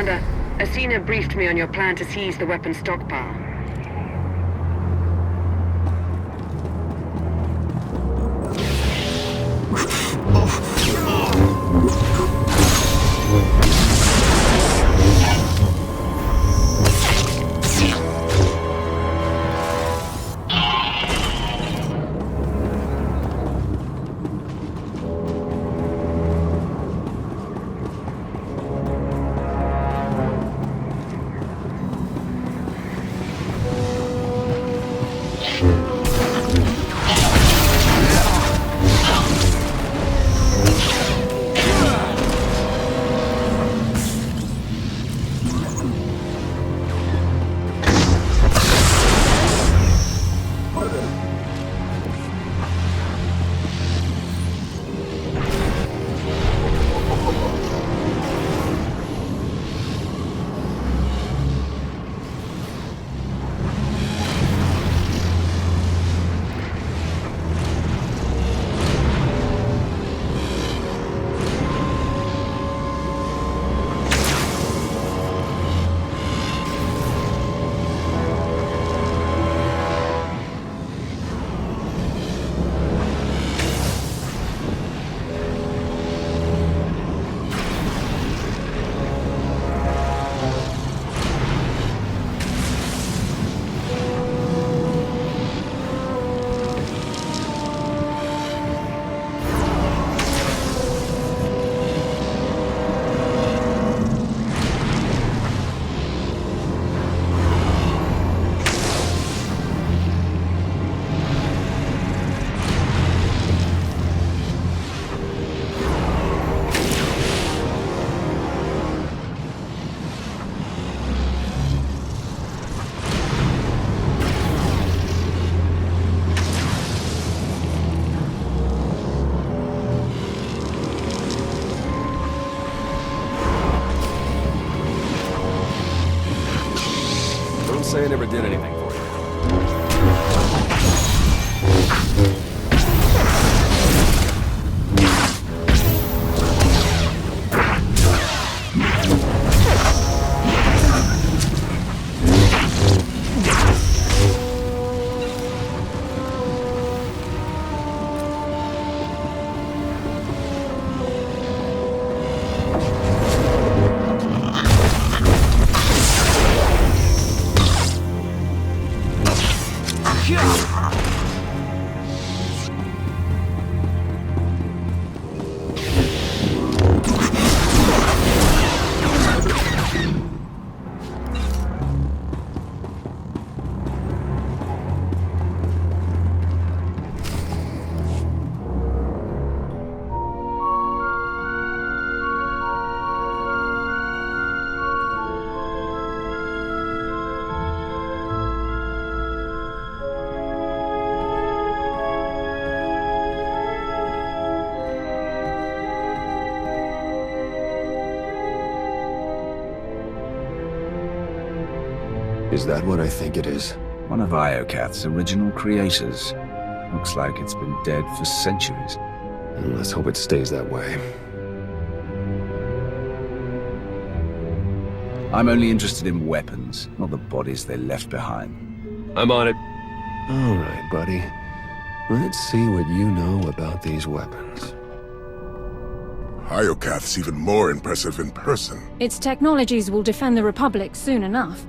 Commander, Asina briefed me on your plan to seize the weapons stockpile. Say I never did anything for you. Is that what I think it is? One of Iokath's original creators. Looks like it's been dead for centuries. Let's hope it stays that way. I'm only interested in weapons, not the bodies they left behind. I'm on it. All right, buddy. Let's see what you know about these weapons. Iokath's even more impressive in person. Its technologies will defend the Republic soon enough.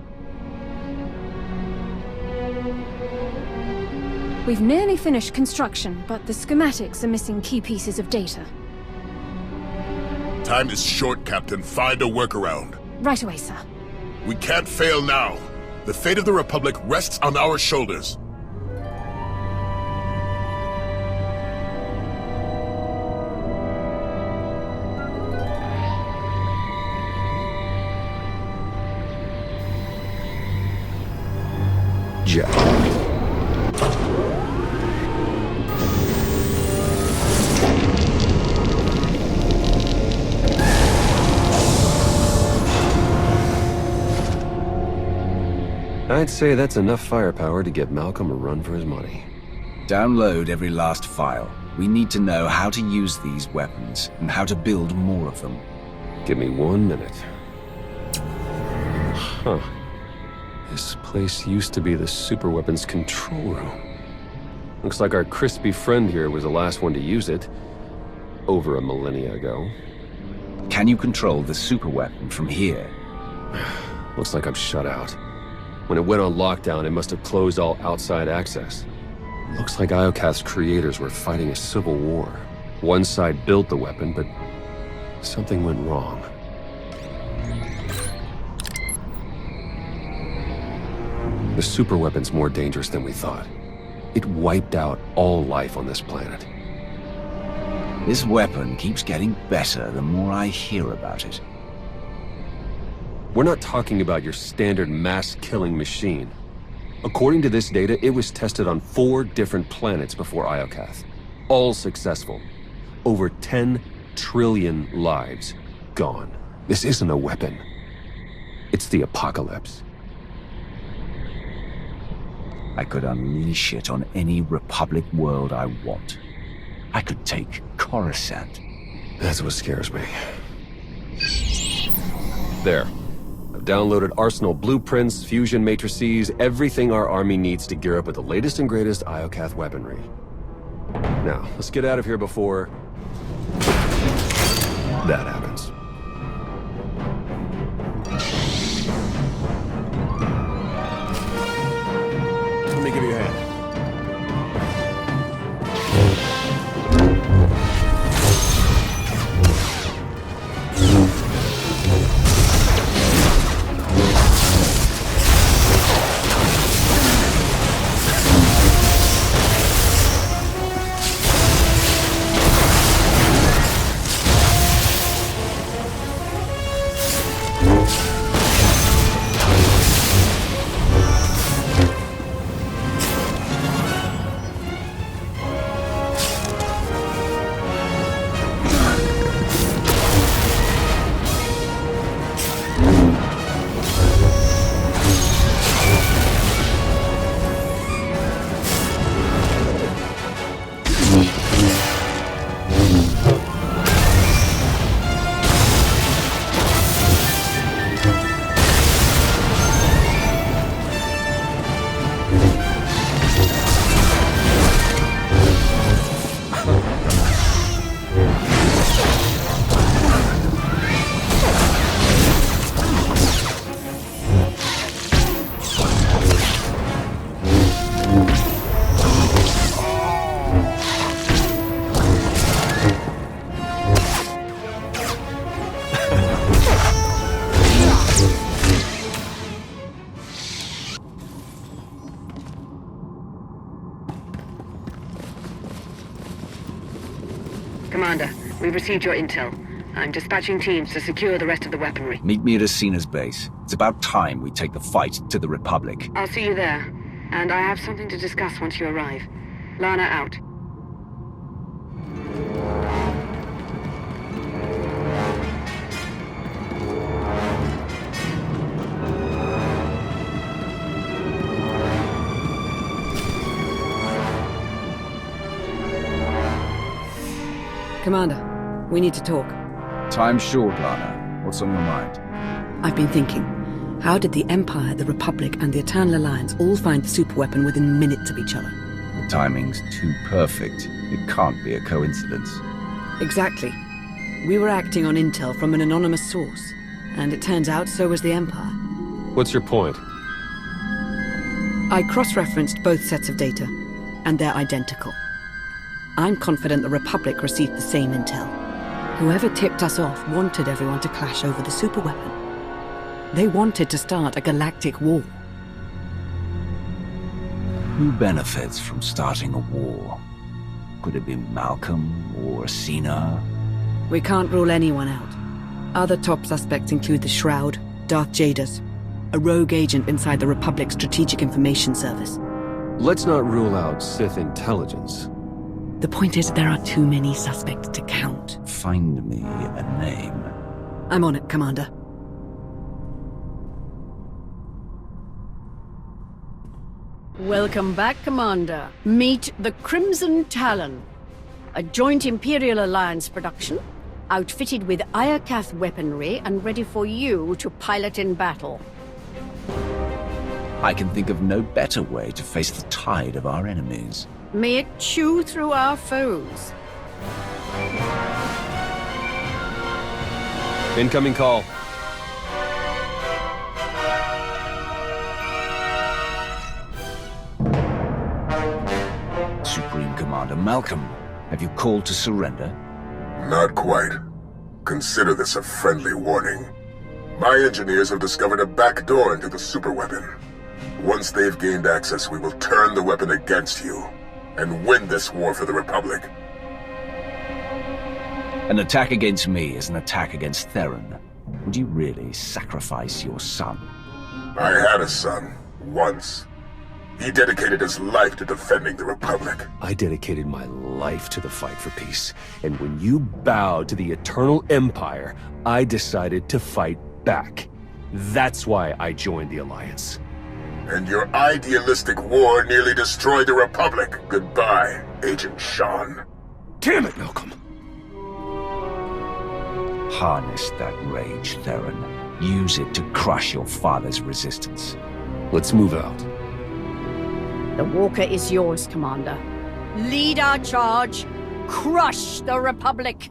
We've nearly finished construction, but the schematics are missing key pieces of data. Time is short, Captain. Find a workaround. Right away, sir. We can't fail now. The fate of the Republic rests on our shoulders. Jack. I'd say that's enough firepower to get Malcolm a run for his money. Download every last file. We need to know how to use these weapons, and how to build more of them. Give me 1 minute. Huh. This place used to be the superweapons control room. Looks like our crispy friend here was the last one to use it. Over a millennia ago. Can you control the superweapon from here? Looks like I'm shut out. When it went on lockdown, it must have closed all outside access. Looks like Iokath's creators were fighting a civil war. One side built the weapon, but something went wrong. The superweapon's more dangerous than we thought. It wiped out all life on this planet. This weapon keeps getting better the more I hear about it. We're not talking about your standard mass-killing machine. According to this data, it was tested on 4 different planets before Iokath. All successful. Over 10 trillion lives gone. This isn't a weapon. It's the apocalypse. I could unleash it on any Republic world I want. I could take Coruscant. That's what scares me. There. I've downloaded Arsenal blueprints, fusion matrices, everything our army needs to gear up with the latest and greatest Iokath weaponry. Now, let's get out of here before that happens. Let me give you a hand. Commander, we've received your intel. I'm dispatching teams to secure the rest of the weaponry. Meet me at Asina's base. It's about time we take the fight to the Republic. I'll see you there. And I have something to discuss once you arrive. Lana out. Commander, we need to talk. Time's short, Lana. What's on your mind? I've been thinking, how did the Empire, the Republic, and the Eternal Alliance all find the superweapon within minutes of each other? The timing's too perfect. It can't be a coincidence. Exactly. We were acting on intel from an anonymous source, and it turns out so was the Empire. What's your point? I cross-referenced both sets of data, and they're identical. I'm confident the Republic received the same intel. Whoever tipped us off wanted everyone to clash over the superweapon. They wanted to start a galactic war. Who benefits from starting a war? Could it be Malcolm or Asina? We can't rule anyone out. Other top suspects include the Shroud, Darth Jaders, a rogue agent inside the Republic's Strategic Information Service. Let's not rule out Sith intelligence. The point is, there are too many suspects to count. Find me a name. I'm on it, Commander. Welcome back, Commander. Meet the Crimson Talon, a joint Imperial Alliance production, outfitted with Iokath weaponry and ready for you to pilot in battle. I can think of no better way to face the tide of our enemies. May it chew through our foes. Incoming call. Supreme Commander Malcolm, have you called to surrender? Not quite. Consider this a friendly warning. My engineers have discovered a back door into the superweapon. Once they've gained access, we will turn the weapon against you, and win this war for the Republic. An attack against me is an attack against Theron. Would you really sacrifice your son? I had a son, once. He dedicated his life to defending the Republic. I dedicated my life to the fight for peace, and when you bowed to the Eternal Empire, I decided to fight back. That's why I joined the Alliance. And your idealistic war nearly destroyed the Republic. Goodbye, Agent Sean. Damn it, Malcolm! Harness that rage, Theron. Use it to crush your father's resistance. Let's move out. The Walker is yours, Commander. Lead our charge. Crush the Republic.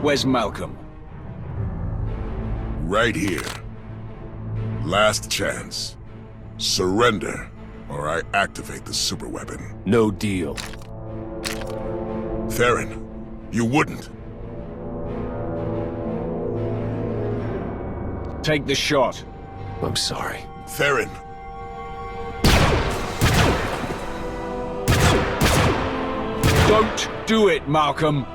Where's Malcolm? Right here. Last chance. Surrender, or I activate the superweapon. No deal. Theron, you wouldn't. Take the shot. I'm sorry. Theron. Don't do it, Malcolm.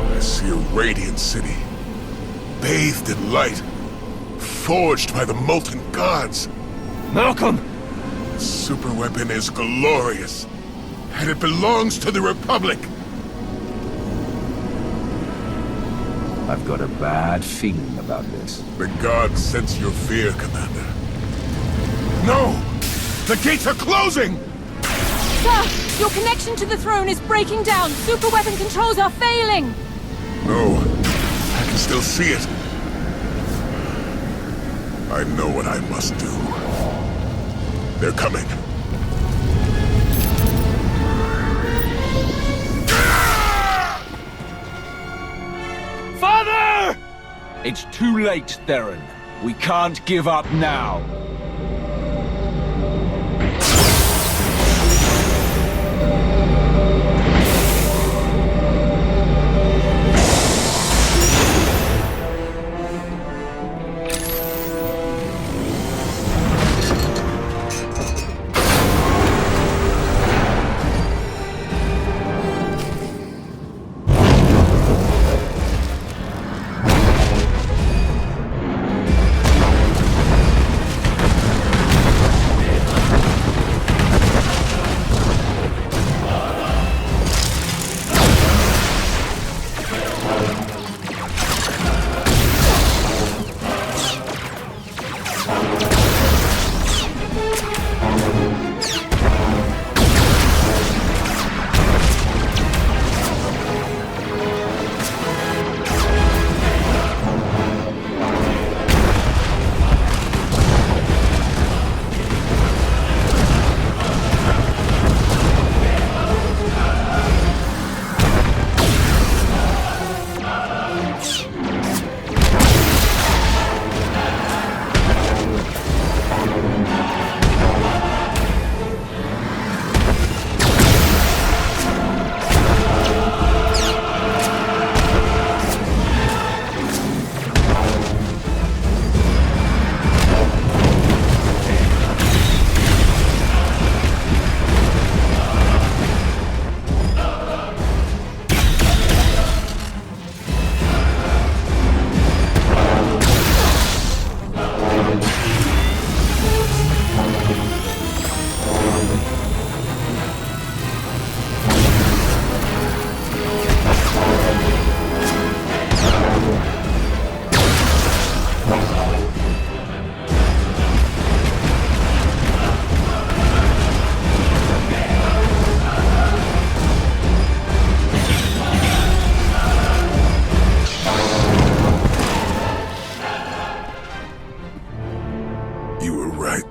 I see a radiant city, bathed in light, forged by the molten gods. Malcolm! The superweapon is glorious, and it belongs to the Republic. I've got a bad feeling about this. The gods sense your fear, Commander. No! The gates are closing! Sir, your connection to the throne is breaking down. Superweapon controls are failing. No, I can still see it. I know what I must do. They're coming. Father! It's too late, Theron. We can't give up now.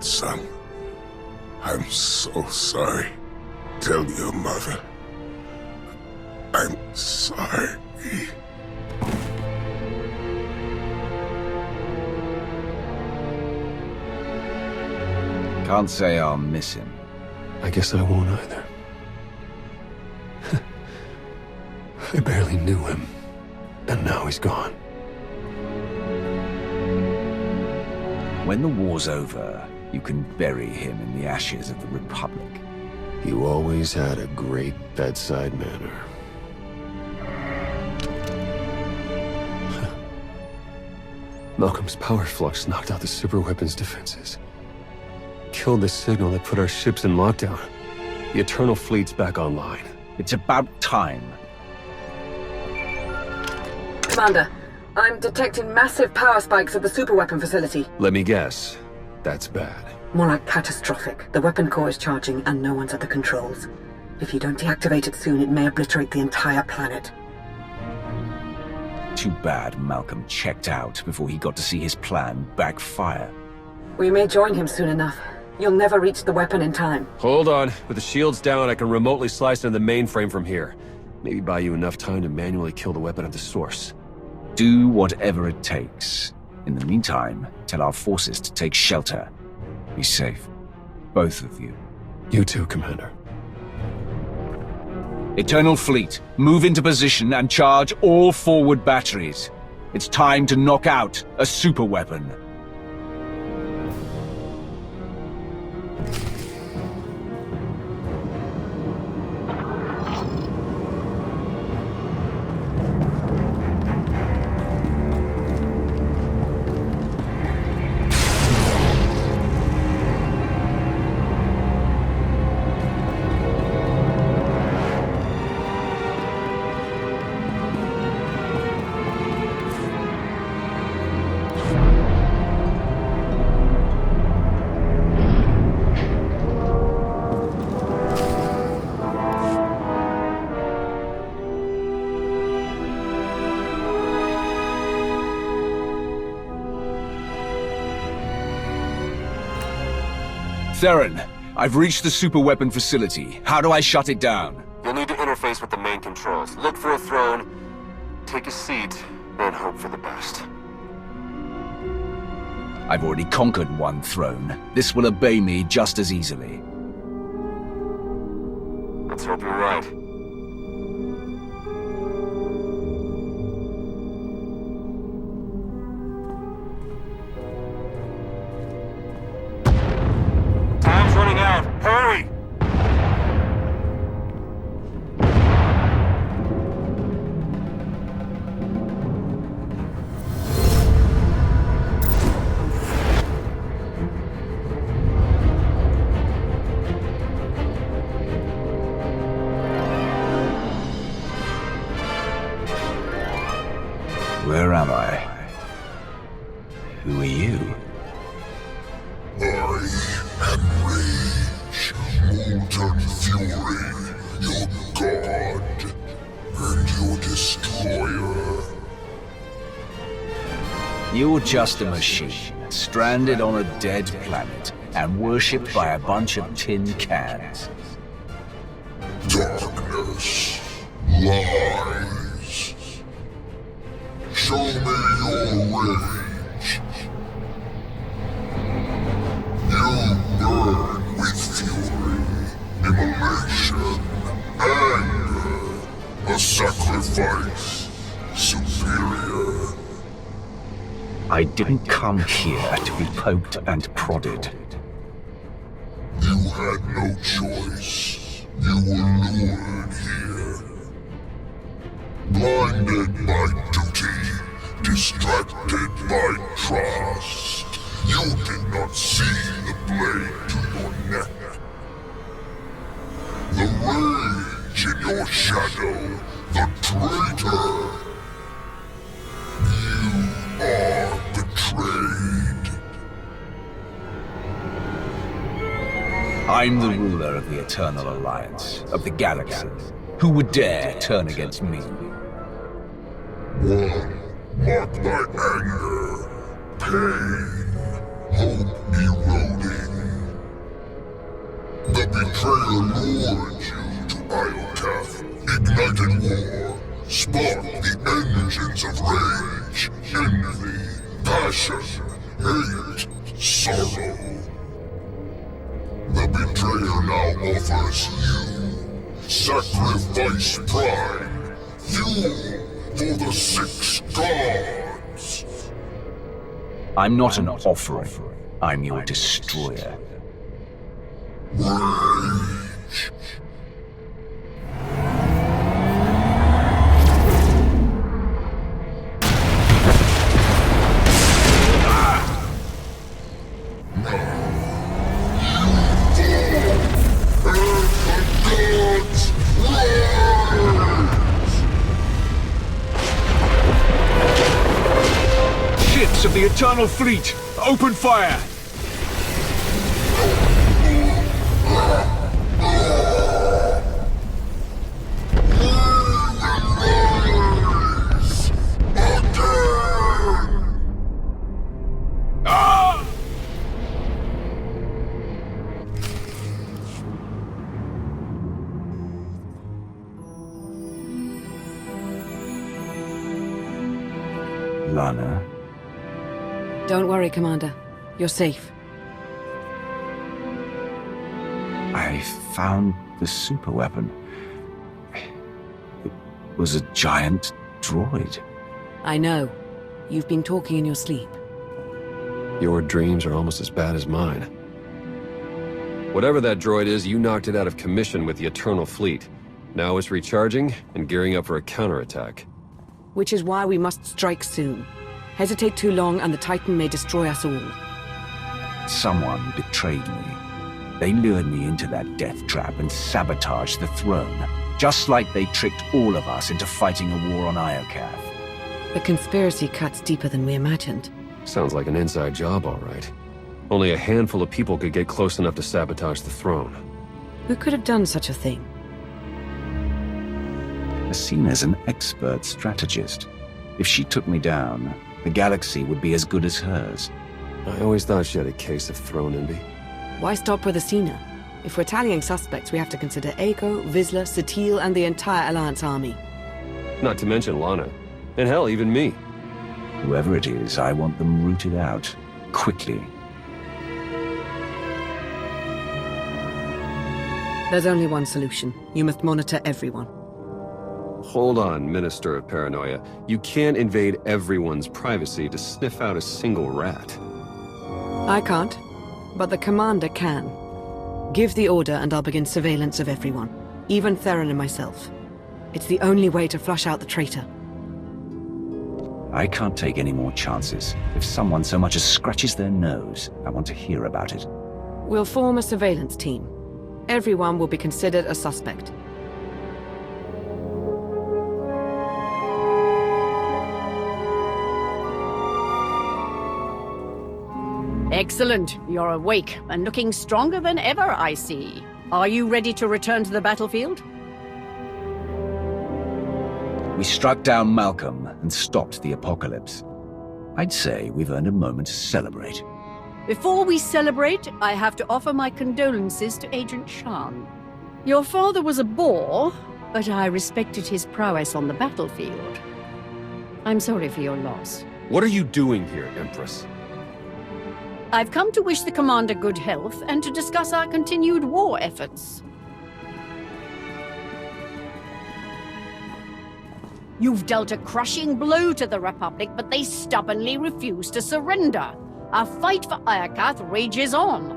Son, I'm so sorry. Tell your mother. I'm sorry. Can't say I'll miss him. I guess I won't either. I barely knew him, and now he's gone. When the war's over, you can bury him in the ashes of the Republic. You always had a great bedside manner. Malcolm's power flux knocked out the superweapon's defenses. Killed the signal that put our ships in lockdown. The Eternal Fleet's back online. It's about time. Commander, I'm detecting massive power spikes at the superweapon facility. Let me guess. That's bad. More like catastrophic. The weapon core is charging and no one's at the controls. If you don't deactivate it soon, it may obliterate the entire planet. Too bad Malcolm checked out before he got to see his plan backfire. We may join him soon enough. You'll never reach the weapon in time. Hold on. With the shields down, I can remotely slice into the mainframe from here. Maybe buy you enough time to manually kill the weapon at the source. Do whatever it takes. In the meantime, tell our forces to take shelter. Be safe. Both of you. You too, Commander. Eternal Fleet, move into position and charge all forward batteries. It's time to knock out a superweapon. Theron, I've reached the superweapon facility. How do I shut it down? You'll need to interface with the main controls. Look for a throne, take a seat, and hope for the best. I've already conquered one throne. This will obey me just as easily. Let's hope you're right. Time's running out. Hurry! Where am I? Who are you? I am Rage, Molten Fury, your god, and your destroyer. You're just a machine, stranded on a dead planet, and worshipped by a bunch of tin cans. Darkness, lies. Show me your rage. You burn with fury, immolation, anger, a sacrifice, superior. I didn't come here to be poked and prodded. You had no choice. You were lured here. Blinded by duty, distracted by trust. You did not see the blade to your neck. The rage in your shadow, the traitor. You are betrayed. I'm the ruler of the Eternal Alliance, of the galaxy. Who would dare turn against me? One marked by anger, pain, hope eroding. The betrayer lured you to Iokath, ignited war, sparked the engines of rage, envy, passion, hate, sorrow. The betrayer now offers you sacrifice pride, fuel for the 6 gods. I'm not an offering. I'm your destroyer. Rage. Ships of the Eternal Fleet, open fire! Lana. Don't worry, Commander. You're safe. I found the superweapon. It was a giant droid. I know. You've been talking in your sleep. Your dreams are almost as bad as mine. Whatever that droid is, you knocked it out of commission with the Eternal Fleet. Now it's recharging and gearing up for a counterattack. Which is why we must strike soon. Hesitate too long and the Titan may destroy us all. Someone betrayed me. They lured me into that death trap and sabotaged the throne, just like they tricked all of us into fighting a war on Iokath. The conspiracy cuts deeper than we imagined. Sounds like an inside job, all right. Only a handful of people could get close enough to sabotage the throne. Who could have done such a thing? Asina's an expert strategist. If she took me down, the galaxy would be as good as hers. I always thought she had a case of throne envy. Why stop with Asina? If we're tallying suspects, we have to consider Eiko, Vizsla, Satil, and the entire Alliance army. Not to mention Lana. And hell, even me. Whoever it is, I want them rooted out. Quickly. There's only one solution. You must monitor everyone. Hold on, Minister of Paranoia. You can't invade everyone's privacy to sniff out a single rat. I can't, but the Commander can. Give the order and I'll begin surveillance of everyone, even Theron and myself. It's the only way to flush out the traitor. I can't take any more chances. If someone so much as scratches their nose, I want to hear about it. We'll form a surveillance team. Everyone will be considered a suspect. Excellent. You're awake and looking stronger than ever, I see. Are you ready to return to the battlefield? We struck down Malcolm and stopped the apocalypse. I'd say we've earned a moment to celebrate. Before we celebrate, I have to offer my condolences to Agent Shan. Your father was a bore, but I respected his prowess on the battlefield. I'm sorry for your loss. What are you doing here, Empress? I've come to wish the Commander good health and to discuss our continued war efforts. You've dealt a crushing blow to the Republic, but they stubbornly refuse to surrender. Our fight for Iokath rages on.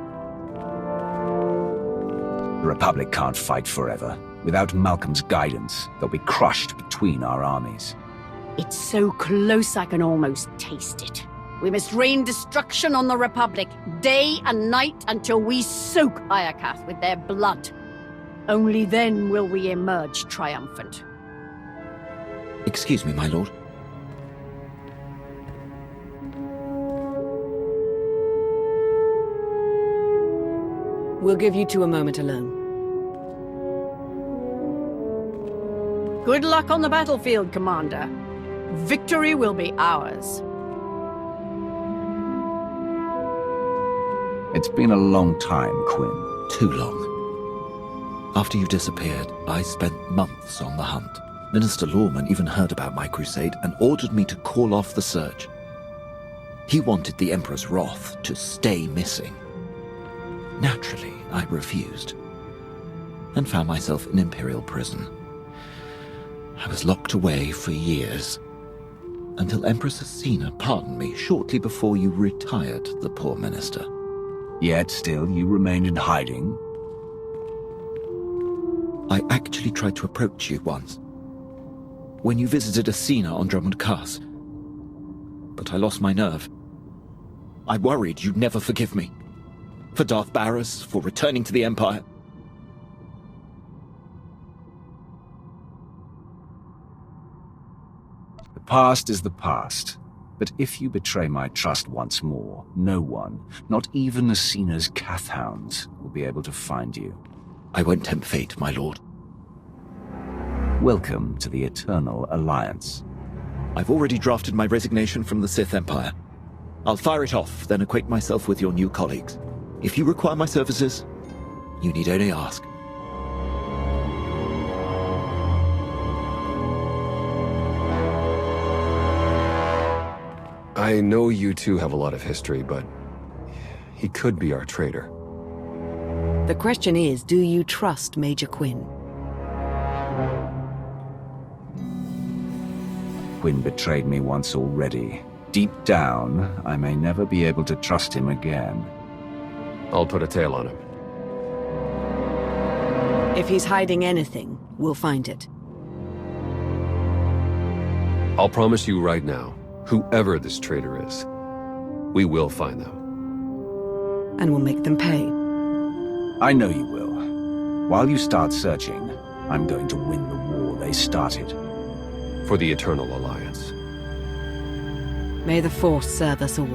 The Republic can't fight forever. Without Malcolm's guidance, they'll be crushed between our armies. It's so close I can almost taste it. We must rain destruction on the Republic, day and night, until we soak Iokath with their blood. Only then will we emerge triumphant. Excuse me, my lord. We'll give you two a moment alone. Good luck on the battlefield, Commander. Victory will be ours. It's been a long time, Quinn. Too long. After you disappeared, I spent months on the hunt. Minister Lawman even heard about my crusade and ordered me to call off the search. He wanted the Emperor's wrath to stay missing. Naturally, I refused, and found myself in Imperial prison. I was locked away for years, until Empress Asina pardoned me shortly before you retired the poor minister. Yet still you remained in hiding. I actually tried to approach you once, when you visited Asina on Drummond Cass. But I lost my nerve. I worried you'd never forgive me. For Darth Barris, for returning to the Empire. The past is the past. But if you betray my trust once more, no one, not even Asina's Cath hounds, will be able to find you. I won't tempt fate, my lord. Welcome to the Eternal Alliance. I've already drafted my resignation from the Sith Empire. I'll fire it off, then acquaint myself with your new colleagues. If you require my services, you need only ask. I know you two have a lot of history, but he could be our traitor. The question is, do you trust Major Quinn? Quinn betrayed me once already. Deep down, I may never be able to trust him again. I'll put a tail on him. If he's hiding anything, we'll find it. I'll promise you right now, whoever this traitor is, we will find them. And we'll make them pay. I know you will. While you start searching, I'm going to win the war they started. For the Eternal Alliance. May the Force serve us all.